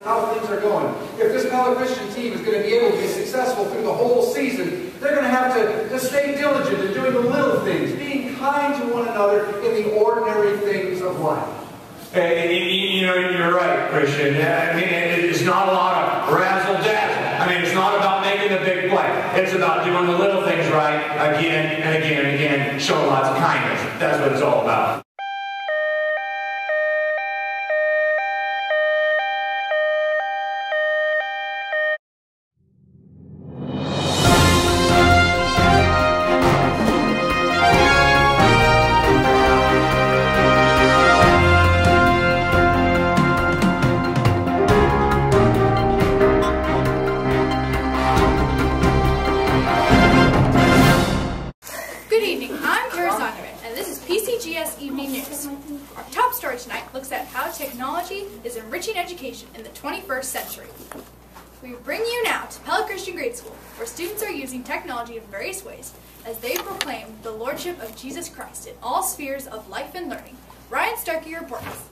How things are going. If this Pella Christian team is going to be able to be successful through the whole season, they're going to have to stay diligent in doing the little things, being kind to one another in the ordinary things of life. You know, you're right, Christian. I mean, it's not a lot of razzle-dazzle. I mean, it's not about making the big play. It's about doing the little things right again and again and again, showing lots of kindness. That's what it's all about. Evening News. Our top story tonight looks at how technology is enriching education in the 21st century. We bring you now to Pella Christian Grade School, where students are using technology in various ways as they proclaim the Lordship of Jesus Christ in all spheres of life and learning. Ryan Starkey reports.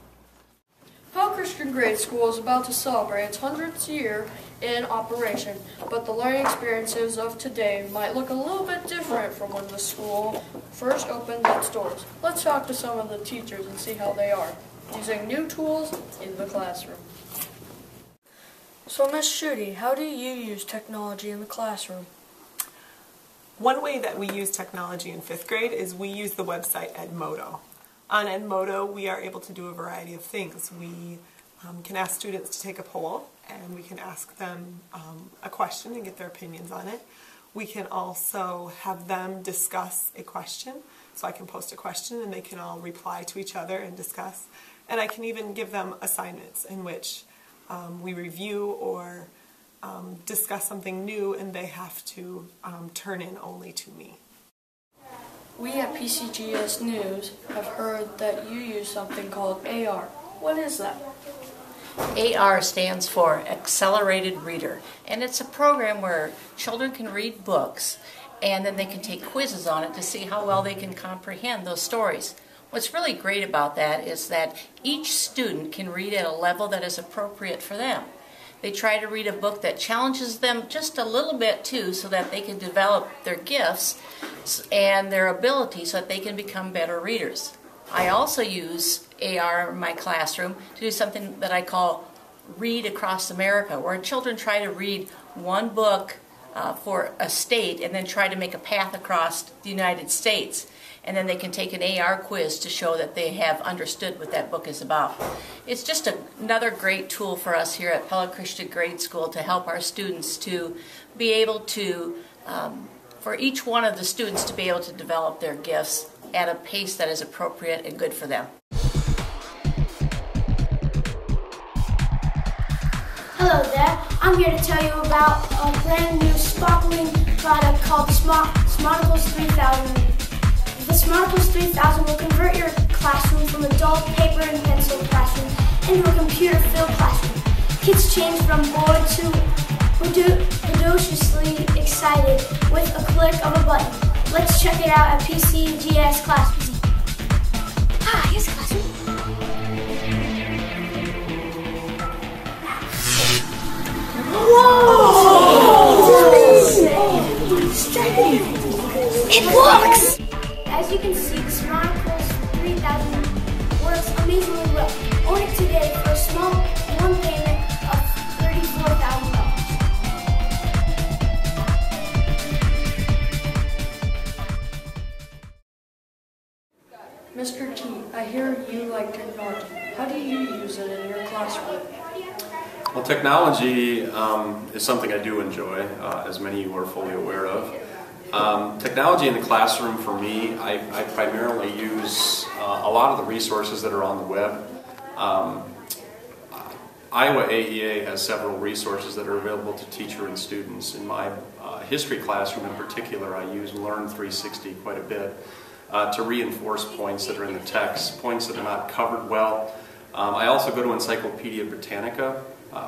Pella Christian Grade School is about to celebrate its 100th year in operation, but the learning experiences of today might look a little bit different from when the school first opened its doors. Let's talk to some of the teachers and see how they are using new tools in the classroom. So, Ms. Schutte, how do you use technology in the classroom? One way that we use technology in 5th grade is we use the website Edmodo. On Edmodo, we are able to do a variety of things. We can ask students to take a poll, and we can ask them a question and get their opinions on it. We can also have them discuss a question. So I can post a question and they can all reply to each other and discuss. And I can even give them assignments in which we review or discuss something new, and they have to turn in only to me. We at PCGS News have heard that you use something called AR. What is that? AR stands for Accelerated Reader, and it's a program where children can read books and then they can take quizzes on it to see how well they can comprehend those stories. What's really great about that is that each student can read at a level that is appropriate for them. They try to read a book that challenges them just a little bit too, so that they can develop their gifts and their ability so that they can become better readers. I also use AR in my classroom to do something that I call Read Across America, where children try to read one book for a state and then try to make a path across the United States. And then they can take an AR quiz to show that they have understood what that book is about. It's just another great tool for us here at Pella Christian Grade School to help our students to be able to, for each one of the students to be able to develop their gifts at a pace that is appropriate and good for them. Hello there, I'm here to tell you about a brand new sparkling product called the Smarticles 3000. The Smarticles 3000 will convert your classroom from a dull paper and pencil classroom into a computer-filled classroom. Kids change from bored to precociously excited with a click of a button. Let's check it out at PCGS Classroom. Ah, here's the classroom. Whoa! It works! As you can see, the Smarticles 3000 works amazingly well. Own it today for a small one payment of $34,000. Mr. T, I hear you like technology. How do you use it in your classroom? Well, technology is something I do enjoy, as many of you are fully aware of. Technology in the classroom, for me, I primarily use a lot of the resources that are on the web. Iowa AEA has several resources that are available to teacher and students. In my history classroom in particular, I use Learn 360 quite a bit to reinforce points that are in the text, points that are not covered well. I also go to Encyclopedia Britannica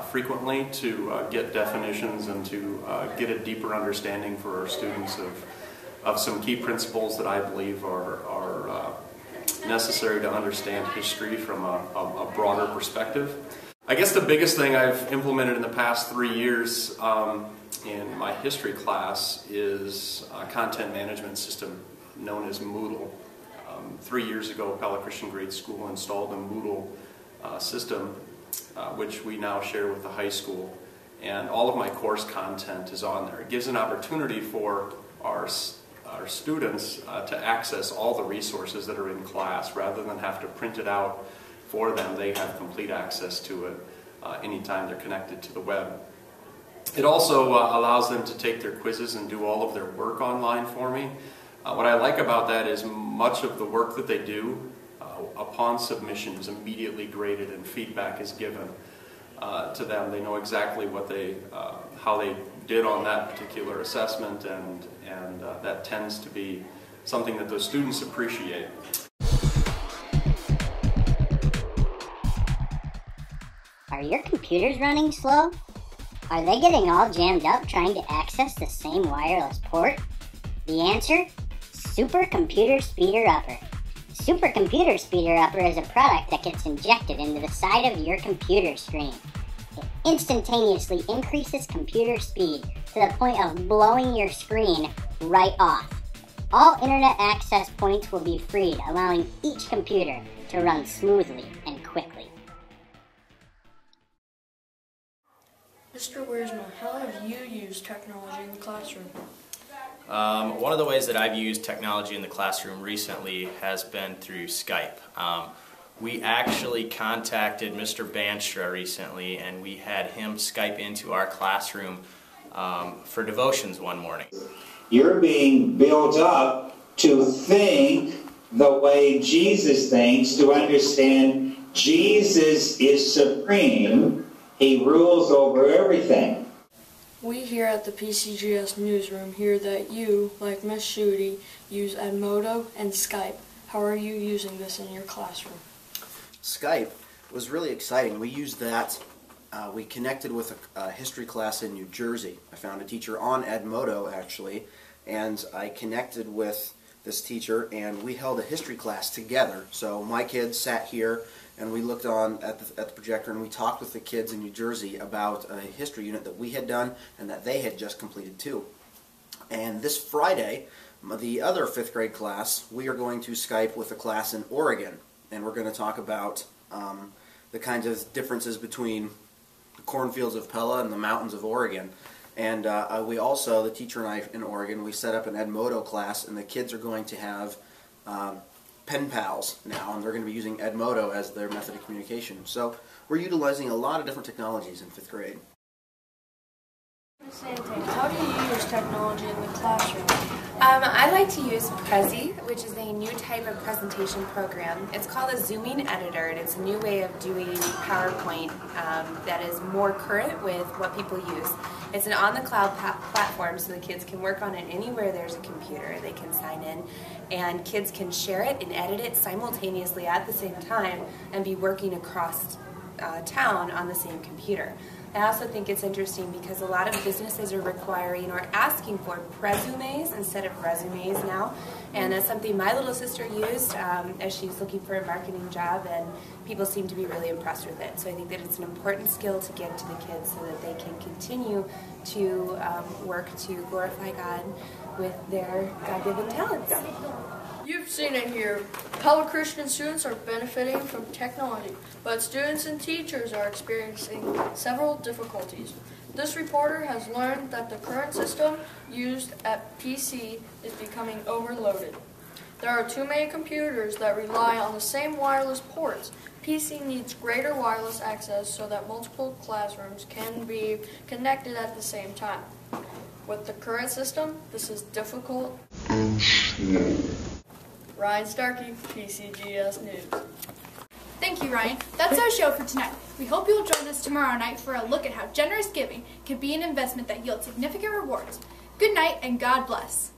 frequently to get definitions and to get a deeper understanding for our students of some key principles that I believe are necessary to understand history from a broader perspective. I I guess the biggest thing I've implemented in the past 3 years in my history class is a content management system known as Moodle. 3 years ago, Pella Christian Grade School installed a Moodle system, which we now share with the high school. And all of my course content is on there. It gives an opportunity for our students to access all the resources that are in class rather than have to print it out for them. They have complete access to it anytime they're connected to the web. It also allows them to take their quizzes and do all of their work online for me. What I like about that is much of the work that they do upon submission is immediately graded and feedback is given to them. They know exactly what how they did on that particular assessment, and that tends to be something that those students appreciate. Are your computers running slow? Are they getting all jammed up trying to access the same wireless port? The answer? Supercomputer Speeder Upper. Supercomputer Speeder Upper is a product that gets injected into the side of your computer screen. It instantaneously increases computer speed to the point of blowing your screen right off. All internet access points will be freed, allowing each computer to run smoothly and quickly. Mr. Wiersma, how have you used technology in the classroom? One of the ways that I've used technology in the classroom recently has been through Skype. We actually contacted Mr. Banstra recently, and we had him Skype into our classroom for devotions one morning. You're being built up to think the way Jesus thinks, to understand Jesus is supreme. He rules over everything. We here at the PCGS newsroom hear that you, like Ms. Schutte, use Edmodo and Skype. How are you using this in your classroom? Skype was really exciting. We used that. We connected with a history class in New Jersey. I found a teacher on Edmodo, actually, and I connected with this teacher, and we held a history class together. So my kids sat here, and we looked on at the projector, and we talked with the kids in New Jersey about a history unit that we had done and that they had just completed too. And this Friday, the other 5th grade class, we are going to Skype with a class in Oregon, and we're going to talk about the kinds of differences between the cornfields of Pella and the mountains of Oregon. And we also, the teacher and I in Oregon, we set up an Edmodo class, and the kids are going to have pen pals now, and they're going to be using Edmodo as their method of communication. So we're utilizing a lot of different technologies in 5th grade. How do you use technology in the classroom? I like to use Prezi, which is a new type of presentation program. It's called a zooming editor, and it's a new way of doing PowerPoint that is more current with what people use. It's an on-the-cloud platform, so the kids can work on it anywhere there's a computer. They can sign in, and kids can share it and edit it simultaneously at the same time and be working across town on the same computer. I also think it's interesting because a lot of businesses are requiring or asking for presumes instead of resumes now, and that's something my little sister used as she's looking for a marketing job, and people seem to be really impressed with it. So I think that it's an important skill to give to the kids so that they can continue to work to glorify God with their God-given talents. You've seen it here. Pella Christian students are benefiting from technology, but students and teachers are experiencing several difficulties. This reporter has learned that the current system used at PC is becoming overloaded. There are too many computers that rely on the same wireless ports. PC needs greater wireless access so that multiple classrooms can be connected at the same time. With the current system, this is difficult and slow. Ryan Starkey, PCGS News. Thank you, Ryan. That's our show for tonight. We hope you'll join us tomorrow night for a look at how generous giving can be an investment that yields significant rewards. Good night and God bless.